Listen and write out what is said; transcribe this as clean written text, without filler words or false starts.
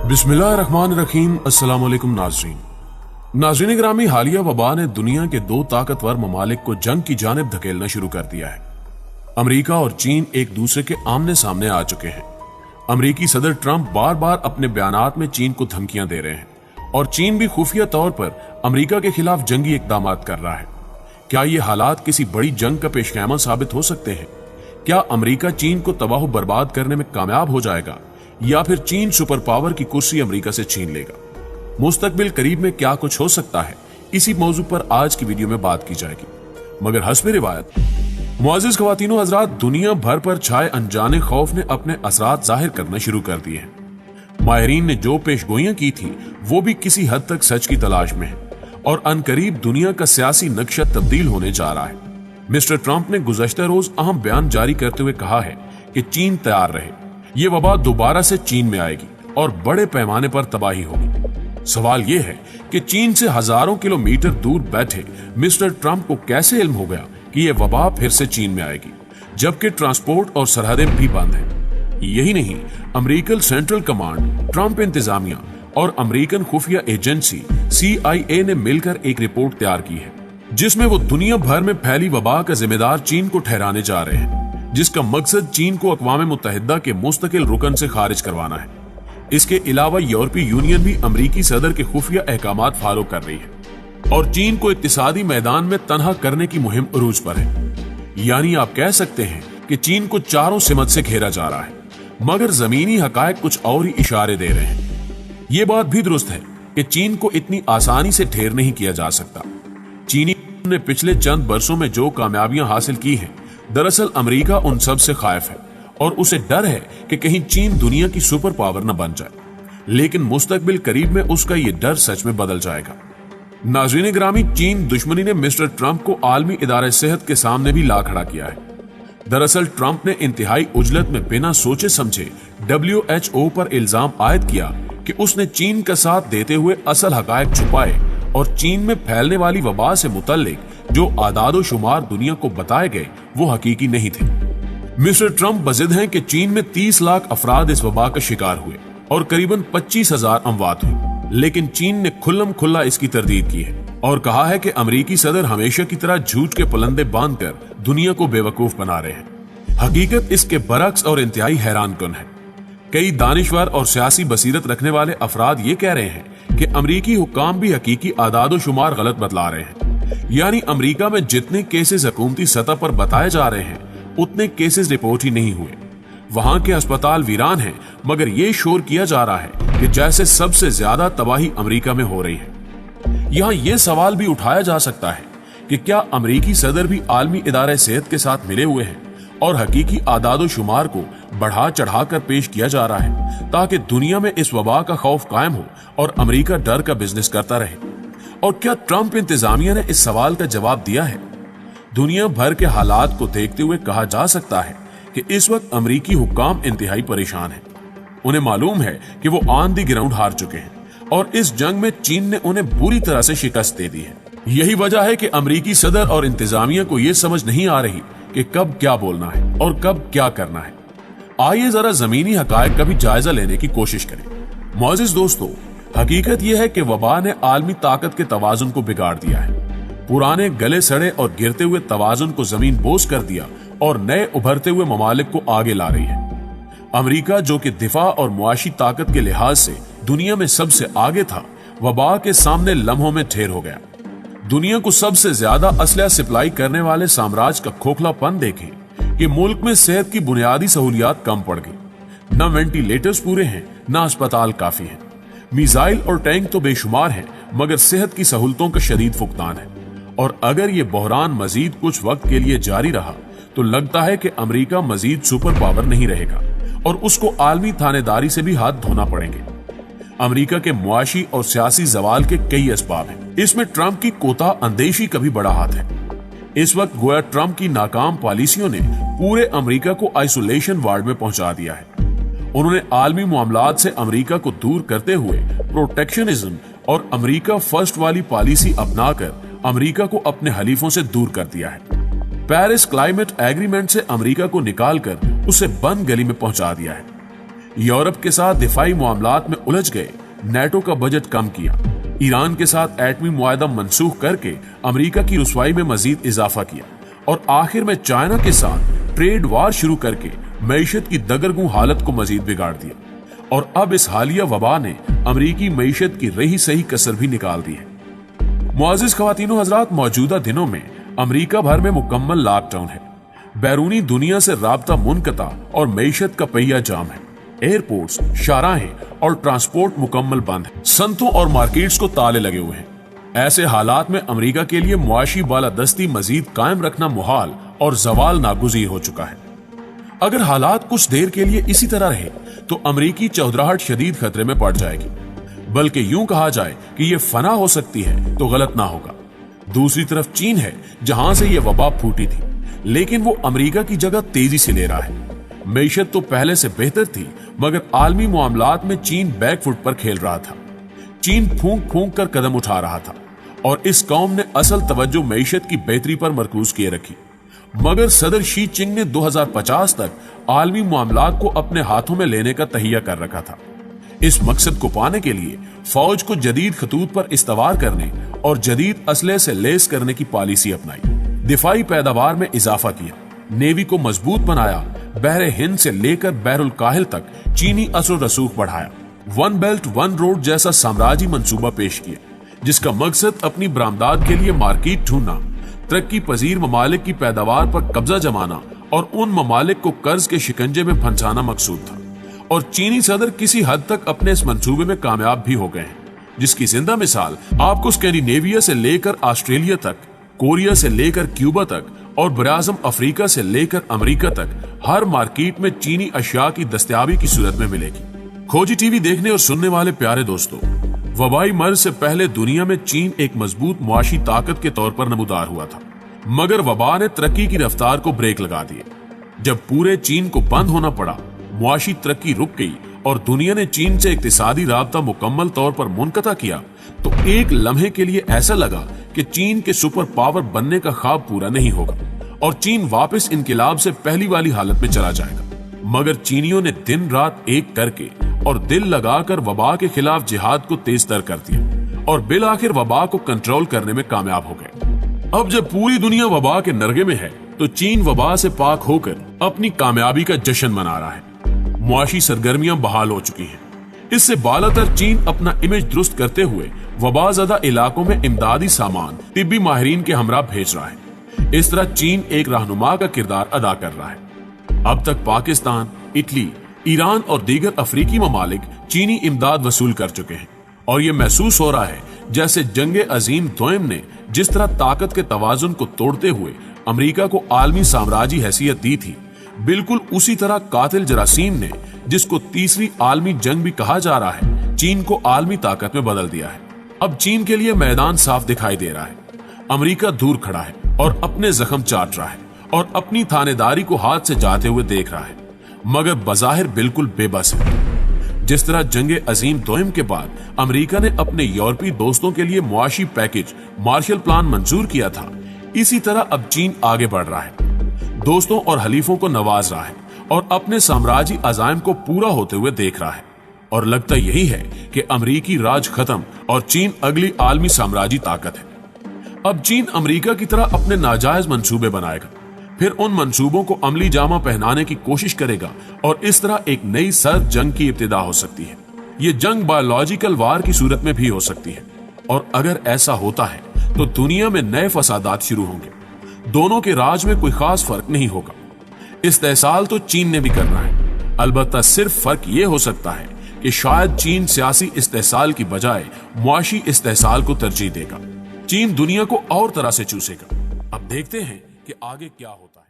बिस्मिल्लाहिर्रहमानिर्रहीम। अस्सलाम वालेकुम नाज़रीन ग्रामी, हालिया वबा ने दुनिया के दो ताकतवर ममालिक को जंग की जानिब धकेलना शुरू कर दिया है। अमेरिका और चीन एक दूसरे के आमने सामने आ चुके हैं। अमेरिकी सदर ट्रंप बार बार अपने बयानात में चीन को धमकियां दे रहे हैं और चीन भी खुफिया तौर पर अमेरिका के खिलाफ जंगी इकदाम कर रहा है। क्या ये हालात किसी बड़ी जंग का पेशखैमा साबित हो सकते हैं? क्या अमेरिका चीन को तबाह बर्बाद करने में कामयाब हो जाएगा या फिर चीन सुपर पावर की कुर्सी अमेरिका से छीन लेगा? मुस्तकबिल करीब में क्या कुछ हो सकता है, इसी मौजू पर आज की वीडियो में बात की जाएगी। मगर हस्बे रिवायत मुअज़्ज़िज़ ख़वातीनो हज़रात, दुनिया भर पर छाए अनजाने खौफ ने अपने असरात जाहिर करना शुरू कर दिए हैं। माहिरीन ने जो पेशगोइयां की थी वो भी किसी हद तक सच की तलाश में है और अनकरीब दुनिया का सियासी नक्शा तब्दील होने जा रहा है। मिस्टर ट्रंप ने गुज़श्ता रोज अहम बयान जारी करते हुए कहा है कि चीन तैयार रहे, ये वबा दोबारा से चीन में आएगी और बड़े पैमाने पर तबाही होगी। सवाल यह है कि चीन से हजारों किलोमीटर दूर बैठे मिस्टर ट्रंप को कैसे इल्म हो गया कि यह वबा फिर से चीन में आएगी, जबकि ट्रांसपोर्ट और सरहदें भी बंद हैं। यही नहीं, अमेरिकन सेंट्रल कमांड, ट्रंप इंतजामिया और अमेरिकन खुफिया एजेंसी CIA ने मिलकर एक रिपोर्ट तैयार की है जिसमें वो दुनिया भर में फैली वबा का जिम्मेदार चीन को ठहराने जा रहे हैं, जिसका मकसद चीन को अक़वाम मुत्तहिदा के मुस्तकिल रुकन से खारिज करवाना है। इसके अलावा यूरोपीय यूनियन भी अमेरिकी सदर के खुफिया अहकामात फॉलो कर रही है और चीन को इक्तिसादी मैदान में तनहा करने की मुहिम उरूज पर है। यानी आप कह सकते हैं कि चीन को चारों सिमत से घेरा जा रहा है, मगर जमीनी हकायक कुछ और ही इशारे दे रहे हैं। ये बात भी दुरुस्त है कि चीन को इतनी आसानी से ढेर नहीं किया जा सकता। चीनी ने पिछले चंद बरसों में जो कामयाबियां हासिल की हैं, दरअसल अमेरिका उन सब से खायफ है और उसे डर है कि कहीं चीन दुनिया की सुपर पावर न बन जाए। लेकिन मुस्तकबिल करीब में उसका ये डर सच में बदल जाएगा। नाज़रीन ग्रामी, चीन दुश्मनी ने मिस्टर ट्रंप को आलमी इदारे सेहत के सामने भी ला खड़ा किया है। दरअसल ट्रंप ने इंतहाई उजलत में बिना सोचे समझे WHO पर इल्जाम आयद किया कि उसने चीन का साथ देते हुए असल हकायक छुपाए और चीन में फैलने वाली वबा से मुतल्लिक जो आदादो शुमार दुनिया को बताए गए वो हकीकी नहीं थे। मिस्टर ट्रंप बजिद हैं कि चीन में 30 लाख अफराद इस वबा का शिकार हुए और करीबन 25,000 अमवात हुई, लेकिन चीन ने खुल्लम खुल्ला इसकी तरदीद की है और कहा है कि अमेरिकी सदर हमेशा की तरह झूठ के पलंदे बांधकर दुनिया को बेवकूफ बना रहे हैं। हकीकत इसके बरक्स और इंतहाई हैरानकुन है। कई दानिशवर और सियासी बसीरत रखने वाले अफराद ये कह रहे हैं कि अमेरिकी हुक्काम भी हकीकी आदादो शुमार गलत बतला रहे हैं। यानी अमेरिका में जितने केसेस हुकूमती सतह पर बताए जा रहे हैं उतने केसेस रिपोर्ट ही नहीं हुए। वहां के अस्पताल वीरान हैं, मगर ये शोर किया जा रहा है कि जैसे सबसे ज्यादा तबाही अमेरिका में हो रही है। यहाँ ये सवाल भी उठाया जा सकता है कि क्या अमेरिकी सदर भी आलमी इदारे सेहत के साथ मिले हुए हैं और हकीकी आदादो शुमार को बढ़ा चढ़ा कर पेश किया जा रहा है ताकि दुनिया में इस वबा का खौफ कायम हो और अमेरिका डर का बिजनेस करता रहे। और क्या ट्रंप इंतजामिया ने इस सवाल का जवाब दिया है? दुनिया भर के हालात को देखते हुए कहा जा सकता है कि इस वक्त अमेरिकी हुक्काम इंतहाई परेशान हैं। उन्हें मालूम है कि वो ऑन द ग्राउंड हार चुके हैं और इस जंग में चीन ने उन्हें बुरी तरह से शिकस्त दे दी है। यही वजह है कि अमेरिकी सदर और इंतजामिया को यह समझ नहीं आ रही कि कब क्या बोलना है और कब क्या करना है। आइए जरा जमीनी हकायक का भी जायजा लेने की कोशिश करें। मुअज़्ज़िज़ दोस्तों, हकीकत यह है कि वबा ने आलमी ताकत के तवाज़ुन को बिगाड़ दिया है। पुराने गले सड़े और गिरते हुए तवाज़ुन को जमीन बोझ कर दिया और नए उभरते हुए ममालिक को आगे ला रही है। अमेरिका, जो कि दिफा और मुआशी ताकत के लिहाज से दुनिया में सबसे आगे था, वबा के सामने लम्हों में ढेर हो गया। दुनिया को सबसे ज्यादा असलहा सप्लाई करने वाले साम्राज्य का खोखलापन देखें कि मुल्क में सेहत की बुनियादी सहूलियात कम पड़ गई। न वेंटिलेटर्स पूरे हैं, न अस्पताल काफी हैं। मिसाइल और टैंक तो बेशुमार हैं, मगर सेहत की सहूलतों का शदीद फुकदान है। और अगर ये बहरान मजीद कुछ वक्त के लिए जारी रहा तो लगता है कि अमेरिका मजीद सुपर पावर नहीं रहेगा और उसको आलमी थानेदारी से भी हाथ धोना पड़ेंगे। अमेरिका के मुआशी और सियासी जवाल के कई असबाब हैं। इसमें ट्रंप की कोता अंदेशी का भी बड़ा हाथ है। इस वक्त गोया ट्रंप की नाकाम पॉलिसियों ने पूरे अमेरिका को आइसोलेशन वार्ड में पहुंचा दिया है। उन्होंने आलमी मामलात से अमेरिका को दूर करते हुए प्रोटेक्शनिज्म और अमेरिका फर्स्ट वाली पॉलिसी अपनाकर अमेरिका को अपने हलीफों से दूर कर दिया है। पेरिस क्लाइमेट एग्रीमेंट से अमेरिका को निकालकर उसे बंद गली में पहुंचा दिया है। यूरोप के साथ दिफाई मामलात में उलझ गए, नेटो का बजट कम किया, ईरान के साथ एटमी मुआहदा मनसूख करके अमेरिका की रुसवाई में मजीद इजाफा किया और आखिर में चाइना के साथ ट्रेड वार शुरू करके मईशत की दगरगू हालत को मजीद बिगाड़ दिया। और अब इस हालिया वबा ने अमेरिकी मईशत की रही सही कसर भी निकाल दी है। मुआजिज ख्वातीनो हजरात, मौजूदा दिनों में अमेरिका भर में मुकम्मल लॉकडाउन है। बैरूनी दुनिया से राब्ता मुनक़ता और मईशत का पहिया जाम है। एयरपोर्ट्स, शाहराहें और ट्रांसपोर्ट मुकम्मल बंद है। संतों और मार्केट्स को ताले लगे हुए हैं। ऐसे हालात में अमेरिका के लिए मुआशी बालादस्ती मजीद कायम रखना मुहाल और जवाल नागुज़ीर हो चुका है। अगर हालात कुछ देर के लिए इसी तरह रहे तो अमेरिकी चौधराहट शदीद खतरे में पड़ जाएगी, बल्कि यूं कहा जाए कि ये फना हो सकती है तो गलत ना होगा। दूसरी तरफ चीन है, जहां से ये वबा फूटी थी, लेकिन वो अमेरिका की जगह तेजी से ले रहा है। मईशत तो पहले से बेहतर थी, मगर आलमी मामलात में चीन बैकफुट पर खेल रहा था। चीन फूंक फूंक कर कदम उठा रहा था और इस कौम ने असल तवज्जो मईशत की बेहतरी पर मरकूज किए रखी। मगर सदर शी चिंग ने 2050 तक आलमी मामलात को अपने हाथों में लेने का तहिया कर रखा था। इस मकसद को पाने के लिए फौज को जदीद खतूत पर इस्तवार करने और जदीद असले से लेस करने की पॉलिसी अपनाई। दिफाई पैदावार में इजाफा किया, नेवी को मजबूत बनाया, बहरे हिंद से लेकर बहरुल काहिल तक चीनी असर रसूख बढ़ाया, वन बेल्ट वन रोड जैसा साम्राज्य मंसूबा पेश किया, जिसका मकसद अपनी बरामदात के लिए मार्केट ढूंढना, तरक्की पजीर ममालिक की पैदावार पर कब्जा जमाना और उन ममालिक को कर्ज के शिकंजे में फंसाना मकसूद था। और चीनी सदर किसी हद तक अपने इस मंसूबे में कामयाब भी हो गए हैं, जिसकी जिंदा मिसाल आपको स्कैंडिनेविया से लेकर ऑस्ट्रेलिया तक, कोरिया से लेकर क्यूबा तक और बराज़म अफ्रीका से लेकर अमेरिका तक हर मार्केट में चीनी अशिया की दस्तयाबी की सूरत में मिलेगी। खोजी टीवी देखने और सुनने वाले प्यारे दोस्तों, वबाई मर्ज से पहले दुनिया में चीन एक मजबूत मुआशी ताकत के तौर पर नमूदार हुआ था, मगर वबा ने तरक्की की रफ्तार को ब्रेक लगा दिए। जब पूरे चीन को बंद होना पड़ा, मुआशी तरक्की रुक गई और दुनिया ने चीन से इक्तिसादी राब्ता मुकम्मल तौर पर मुनक़ता किया, तो एक लम्हे के लिए ऐसा लगा कि चीन के सुपर पावर बनने का ख्वाब पूरा नहीं होगा और चीन वापस इनकलाब से पहली वाली हालत में चला जाएगा। मगर चीनियों ने दिन रात एक करके और दिल लगाकर वबा के खिलाफ जिहाद को तेज तर कर दिया और बिल आखिर वबा को कंट्रोल करने में कामयाब हो गए। अब जब पूरी दुनिया वबा के नरगे में है, तो चीन वबा से पाक होकर अपनी कामयाबी का जश्न मना रहा है। मुआशी सरगर्मियां बहाल हो चुकी हैं। इससे बालातर चीन अपना इमेज दुरुस्त करते हुए वबाज़दा इलाकों में इमदादी सामान तिब्बी माहिरीन के हमरा भेज रहा है। इस तरह चीन एक रहनुमा का किरदार अदा कर रहा है। अब तक पाकिस्तान, इटली, ईरान और दीगर अफ्रीकी ममालिक चीनी इमदाद वसूल कर चुके हैं और ये महसूस हो रहा है जैसे जंगे अजीम दोयम ने जिस तरह ताकत के तवाजुन को तोड़ते हुए अमेरिका को आलमी साम्राज्य हैसियत दी थी, बिल्कुल उसी तरह कातिल जरासीम ने, जिसको तीसरी आलमी जंग भी कहा जा रहा है, चीन को आलमी ताकत में बदल दिया है। अब चीन के लिए मैदान साफ दिखाई दे रहा है। अमेरिका दूर खड़ा है और अपने जख्म चाट रहा है और अपनी थानेदारी को हाथ से जाते हुए देख रहा है, मगर बज़ाहिर बिल्कुल बेबस है। जिस तरह जंगे अजीम दोयम के बाद अमेरिका ने अपने यूरोपीय दोस्तों के लिए मुआशी पैकेज मार्शल प्लान मंजूर किया था, इसी तरह अब चीन आगे बढ़ रहा है, दोस्तों और हलीफों को नवाज रहा है और अपने साम्राज्य अज़ाइम को पूरा होते हुए देख रहा है। और लगता यही है कि अमेरिकी राज खत्म और चीन अगली आलमी साम्राज्य ताकत है। अब चीन अमेरिका की तरह अपने नाजायज मंसूबे बनाएगा, फिर उन मंसूबों को अमली जामा पहनाने की कोशिश करेगा और इस तरह एक नई सर्द जंग की इब्तिदा हो सकती है। ये जंग बायोलॉजिकल वार की सूरत में भी हो सकती है और अगर ऐसा होता है तो दुनिया में नए फसादात शुरू होंगे। दोनों के राज में कोई खास फर्क नहीं होगा। इस्तेहसाल तो चीन ने भी करना है, अलबत्ता सिर्फ फर्क ये हो सकता है कि शायद चीन सियासी इस्तेहसाल की बजाय मुआशी इस्तेहसाल को तरजीह देगा। चीन दुनिया को और तरह से चूसेगा। अब देखते हैं कि आगे क्या होता है।